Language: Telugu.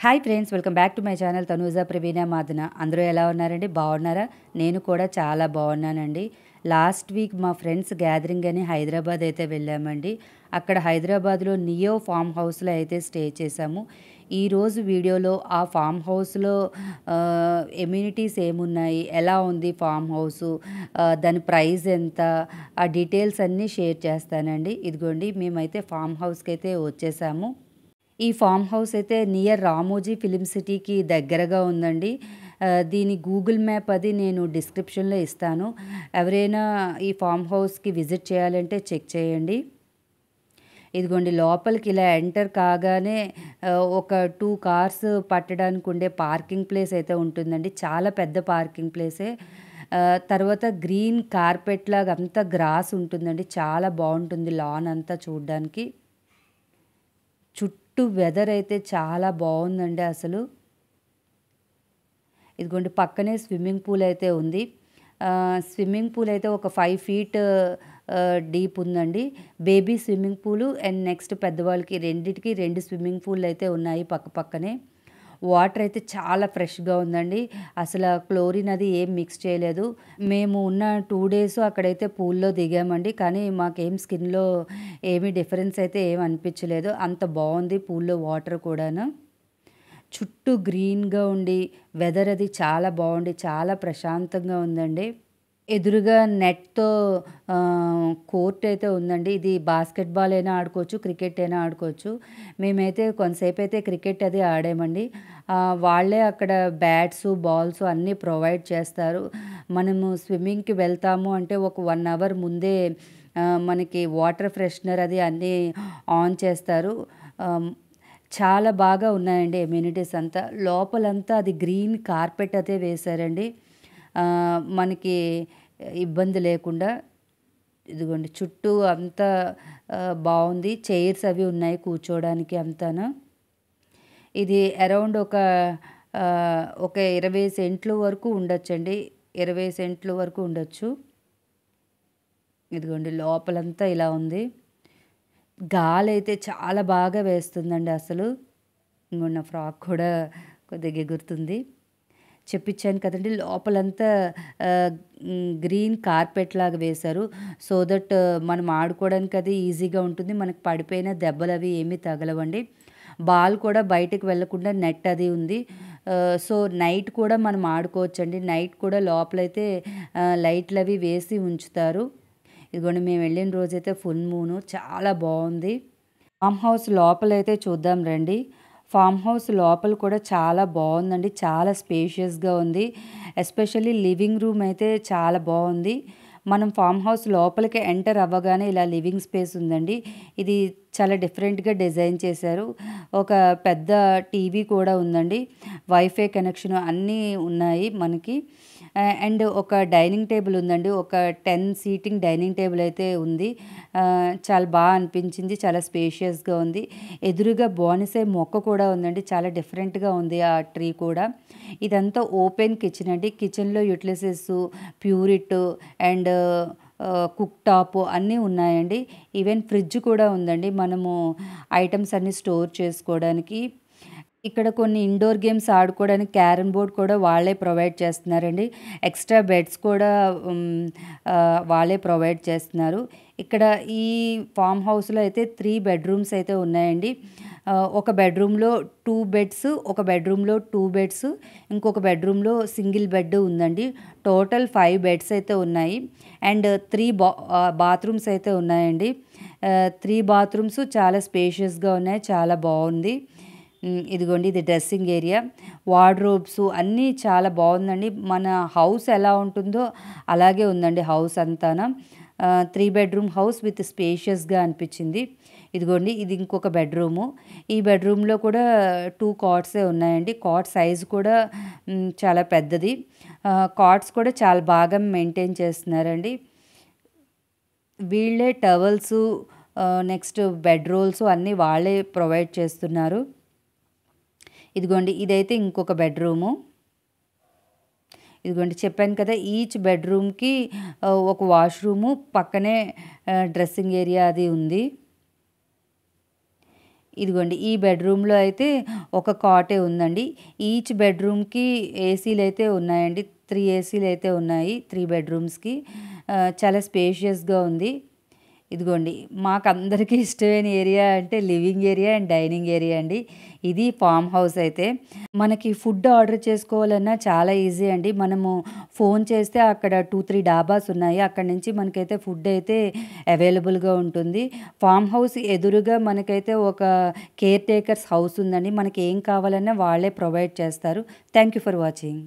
Hi friends, welcome back to my channel Tanuja Praveena Madana. అందరూ ఎలా ఉన్నారండి? బాగున్నారా? నేను కూడా చాలా బాగున్నానండి. లాస్ట్ వీక్ మా ఫ్రెండ్స్ గ్యాదరింగ్ అని హైదరాబాద్ అయితే వెళ్ళామండి. అక్కడ హైదరాబాద్లో నియో ఫామ్ హౌస్లో అయితే స్టే చేసాము. ఈరోజు వీడియోలో ఆ ఫామ్ హౌస్లో ఎమ్యూనిటీస్ ఏమున్నాయి, ఎలా ఉంది ఫామ్ హౌసు, దాని ప్రైస్ ఎంత, ఆ డీటెయిల్స్ అన్నీ షేర్ చేస్తానండి. ఇదిగోండి, మేమైతే ఫామ్ హౌస్కి అయితే వచ్చేసాము. ఈ ఫామ్ హౌస్ అయితే నియర్ రామోజీ ఫిలిం సిటీకి దగ్గరగా ఉందండి. దీని గూగుల్ మ్యాప్ అది నేను డిస్క్రిప్షన్లో ఇస్తాను. ఎవరైనా ఈ ఫామ్ హౌస్కి విజిట్ చేయాలంటే చెక్ చేయండి. ఇదిగోండి, లోపలికి ఇలా ఎంటర్ కాగానే ఒక 2 కార్స్ పట్టడానికి ఉండే పార్కింగ్ ప్లేస్ అయితే ఉంటుందండి. చాలా పెద్ద పార్కింగ్ ప్లేసే. తర్వాత గ్రీన్ కార్పెట్ లాగా అంతా గ్రాస్ ఉంటుందండి. చాలా బాగుంటుంది లాన్ అంతా చూడడానికి. చుట్టూ వెదర్ అయితే చాలా బాగుందండి అసలు. ఇదిగోండి, పక్కనే స్విమ్మింగ్ పూల్ అయితే ఉంది. స్విమ్మింగ్ పూల్ అయితే ఒక 5 ఫీట్ డీప్ ఉందండి. Baby swimming pool and next పెద్దవాళ్ళకి రెండిటికి 2 స్విమ్మింగ్ పూల్ అయితే ఉన్నాయి పక్క పక్కనే. వాటర్ అయితే చాలా ఫ్రెష్గా ఉందండి. అసలు క్లోరిన్ అది ఏం మిక్స్ చేయలేదు. మేము ఉన్న 2 డేస్ అక్కడైతే పూల్లో దిగామండి. కానీ మాకేం స్కిన్లో ఏమీ డిఫరెన్స్ అయితే ఏం అనిపించలేదు. అంత బాగుంది పూల్లో వాటర్ కూడాను. చుట్టూ గ్రీన్గా ఉండి వెదర్ అది చాలా బాగుండి చాలా ప్రశాంతంగా ఉందండి. ఎదురుగా నెట్తో కోర్ట్ అయితే ఉందండి. ఇది బాస్కెట్బాల్ అయినా ఆడుకోవచ్చు, క్రికెట్ అయినా ఆడుకోవచ్చు. మేమైతే కొంతసేపు అయితే క్రికెట్ అది ఆడామండి. వాళ్ళే అక్కడ బ్యాట్స్, బాల్స్ అన్నీ ప్రొవైడ్ చేస్తారు. మనము స్విమ్మింగ్కి వెళ్తాము అంటే ఒక 1 అవర్ ముందే మనకి వాటర్ ఫ్రెషనర్ అది అన్నీ ఆన్ చేస్తారు. చాలా బాగా ఉన్నాయండి ఎమ్యూనిటీస్ అంతా. లోపలంతా అది గ్రీన్ కార్పెట్ అయితే వేశారండి, మనకి ఇబ్బంది లేకుండా. ఇదిగోండి, చుట్టూ అంతా బాగుంది. చైర్స్ అవి ఉన్నాయి కూర్చోవడానికి అంతాను. ఇది అరౌండ్ ఒక 20 సెంట్లు వరకు ఉండొచ్చండి. 20 సెంట్లు వరకు ఉండొచ్చు. ఇదిగోండి, లోపలంతా ఇలా ఉంది. గాలి అయితే చాలా బాగా వేస్తుందండి అసలు. ఇంకొన్న ఫ్రాక్ కూడా కొద్దిగా ఎగురుతుంది. చెప్పించాను కదండి, లోపలంతా గ్రీన్ కార్పెట్ లాగా వేశారు. సో దట్ మనం ఆడుకోవడానికి అది ఈజీగా ఉంటుంది. మనకు పడిపోయిన దెబ్బలు అవి ఏమీ తగలవండి. బాల్ కూడా బయటకు వెళ్ళకుండా నెట్ అది ఉంది. సో నైట్ కూడా మనం ఆడుకోవచ్చండి. నైట్ కూడా లోపలైతే లైట్లు అవి వేసి ఉంచుతారు. ఇదిగోండి, మేము వెళ్ళిన రోజైతే ఫుల్ మూను, చాలా బాగుంది. ఫామ్ హౌస్ లోపలైతే చూద్దాం రండి. ఫామ్ హౌస్ లోపల కూడా చాలా బాగుందండి. చాలా స్పేషియస్గా ఉంది. ఎస్పెషల్లీ లివింగ్ రూమ్ అయితే చాలా బాగుంది. మనం ఫామ్ హౌస్ లోపలికి ఎంటర్ అవ్వగానే ఇలా లివింగ్ స్పేస్ ఉందండి. ఇది చాలా డిఫరెంట్గా డిజైన్ చేశారు. ఒక పెద్ద టీవీ కూడా ఉందండి. వైఫై కనెక్షన్ అన్నీ ఉన్నాయి మనకి. అండ్ ఒక డైనింగ్ టేబుల్ ఉందండి. ఒక 10 సీటింగ్ డైనింగ్ టేబుల్ అయితే ఉంది. చాలా బాగా అనిపించింది. చాలా స్పేషియస్గా ఉంది. ఎదురుగా బోనసై మొక్క కూడా ఉందండి. చాలా డిఫరెంట్గా ఉంది ఆ ట్రీ కూడా. ఇదంతా ఓపెన్ కిచెన్ అండి. కిచెన్లో utilities, Pureit and cook top అన్నీ ఉన్నాయండి. ఈవెన్ ఫ్రిడ్జ్ కూడా ఉందండి, మనము ఐటమ్స్ అన్నీ స్టోర్ చేసుకోవడానికి. ఇక్కడ కొన్ని ఇండోర్ గేమ్స్ ఆడుకోవడానికి క్యారమ్ బోర్డ్ కూడా వాళ్ళే ప్రొవైడ్ చేస్తున్నారండి. ఎక్స్ట్రా బెడ్స్ కూడా వాళ్ళే ప్రొవైడ్ చేస్తున్నారు. ఇక్కడ ఈ ఫామ్ హౌస్లో అయితే 3 బెడ్రూమ్స్ అయితే ఉన్నాయండి. ఒక బెడ్రూమ్లో 2 బెడ్స్, ఒక బెడ్రూమ్లో 2 బెడ్స్, ఇంకొక బెడ్రూమ్లో సింగిల్ బెడ్ ఉందండి. టోటల్ 5 బెడ్స్ అయితే ఉన్నాయి. అండ్ 3 బాత్రూమ్స్ అయితే ఉన్నాయండి. 3 బాత్రూమ్స్ చాలా స్పేషియస్గా ఉన్నాయి. చాలా బాగుంది. ఇదిగోండి, ఇది డ్రెస్సింగ్ ఏరియా. వార్డ్రోబ్స్ అన్నీ చాలా బాగుందండి. మన హౌస్ ఎలా ఉంటుందో అలాగే ఉందండి హౌస్ అంతాన. 3 బెడ్రూమ్ హౌస్ విత్ స్పేషియస్గా అనిపించింది. ఇదిగోండి, ఇది ఇంకొక బెడ్రూము. ఈ బెడ్రూమ్లో కూడా 2 కాట్సే ఉన్నాయండి. కాట్ సైజు కూడా చాలా పెద్దది. కాట్స్ కూడా చాలా బాగా మెయింటైన్ చేస్తున్నారండి. వీళ్ళే టవల్సు, నెక్స్ట్ బెడ్ రోల్స్ అన్నీ వాళ్ళే ప్రొవైడ్ చేస్తున్నారు. ఇదిగోండి, ఇదైతే ఇంకొక బెడ్రూము. ఇదిగోండి, చెప్పాను కదా, ఈచ్ బెడ్రూమ్కి ఒక వాష్రూము, పక్కనే డ్రెస్సింగ్ ఏరియా అది ఉంది. ఇదిగోండి ఈ బెడ్‌రూమ్‌లో అయితే ఒక కాటే ఉందండి. ఈచ్ బెడ్‌రూమ్‌కి ఏసీలైతే ఉన్నాయండి. 3 ఏసీలైతే ఉన్నాయి 3 బెడ్‌రూమ్స్‌కి. చాలా స్పేషియస్‌గా ఉంది. ఇదిగోండి మాకందరికీ ఇష్టమైన ఏరియా అంటే living area and dining area అండి. ఇది ఫార్మ్ హౌస్ అయితే. మనకి ఫుడ్ ఆర్డర్ చేసుకోవాలన్నా చాలా ఈజీ అండి. మనము ఫోన్ చేస్తే అక్కడ 2, 3 డాబాస్ ఉన్నాయి. అక్కడి నుంచి మనకైతే ఫుడ్ అయితే అవైలబుల్‌గా ఉంటుంది. ఫార్మ్ హౌస్ ఎదురుగా మనకైతే ఒక కేర్ టేకర్స్ హౌస్ ఉందండి. మనకి ఏం కావాలన్నా వాళ్ళే ప్రొవైడ్ చేస్తారు. Thank you for watching.